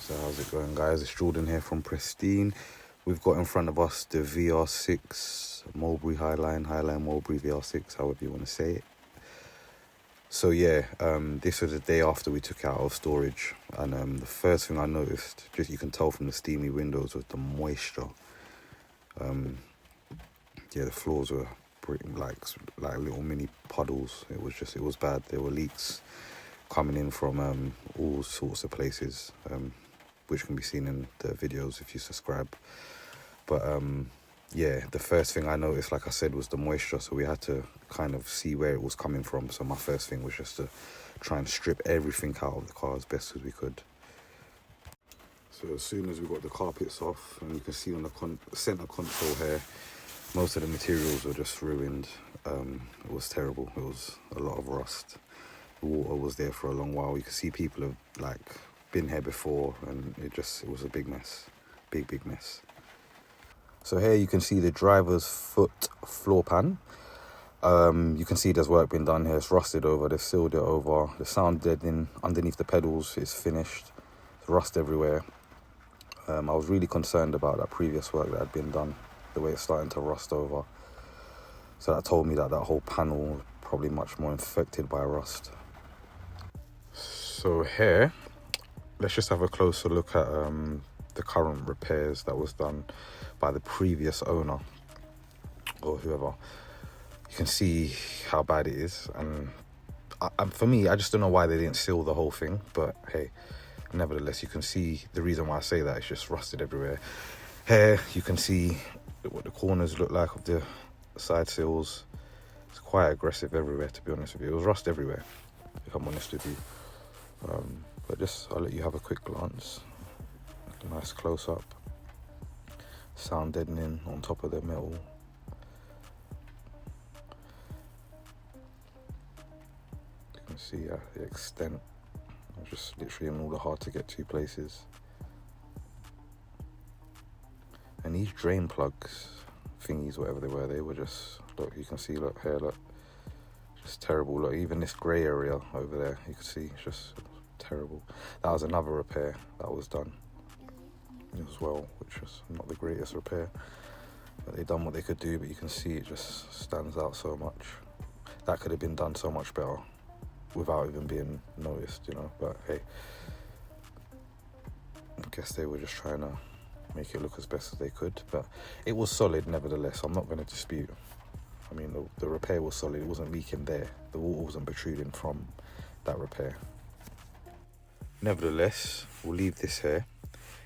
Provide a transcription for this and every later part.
So how's it going, guys? It's Jordan here from Pristine. We've got in front of us the VR6 Mulberry Highline Mulberry VR6, however you want to say it. So yeah, this was the day after we took it out of storage, and the first thing I noticed, just you can tell from the steamy windows, was the moisture. Yeah, the floors were like little mini puddles. It was bad. There were leaks coming in from all sorts of places, which can be seen in the videos if you subscribe. But yeah, the first thing I noticed, like I said, was the moisture. So we had to kind of see where it was coming from. So my first thing was just to try and strip everything out of the car as best as we could. So as soon as we got the carpets off, and you can see on the center console here, most of the materials were just ruined. It was terrible. It was a lot of rust. The water was there for a long while. You can see people have been here before, and it was a big mess, big mess. So here you can see the driver's foot floor pan. You can see there's work been done here. It's rusted over. They've sealed it over. The sound deadening underneath the pedals is finished. There's rust everywhere. I was really concerned about that previous work that had been done, the way it's starting to rust over. So that told me that that whole panel was probably much more infected by rust. So here, let's just have a closer look at the current repairs that was done by the previous owner or whoever. You can see how bad it is, and for me, I just don't know why they didn't seal the whole thing, but hey, nevertheless, you can see the reason why I say that. It's just rusted everywhere. Here you can see what the corners look like of the side sills. It's quite aggressive everywhere, to be honest with you. It was rust everywhere, if I'm honest with you. But just, I'll let you have a quick glance. A nice close-up. Sound deadening on top of the metal. You can see the extent. I'm just literally in all the hard-to-get-to places. And these drain plugs, thingies, whatever they were just, look, you can see, look, here, look. Just terrible. Look, even this grey area over there, you can see, it's just terrible. That was another repair that was done as well, which was not the greatest repair, but they done what they could do. But you can see it just stands out so much. That could have been done so much better without even being noticed, you know. But hey, I guess they were just trying to make it look as best as they could, but it was solid nevertheless. I'm not going to dispute. I mean, the repair was solid. It wasn't leaking there. The water wasn't protruding from that repair. Nevertheless, we'll leave this here.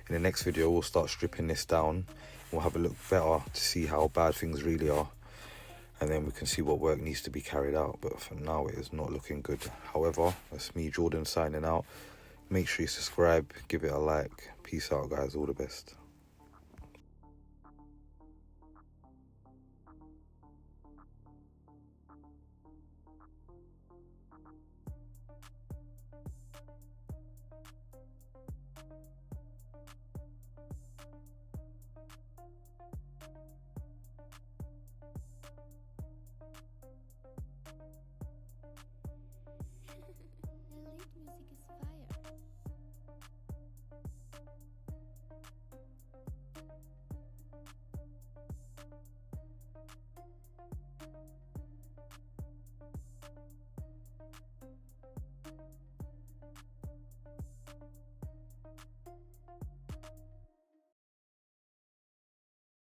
In the next video, we'll start stripping this down. We'll have a look better to see how bad things really are, and then we can see what work needs to be carried out. But for now, it is not looking good. However, that's me, Jordan, signing out. Make sure you subscribe, give it a like. Peace out, guys. All the best. The lead music is fire.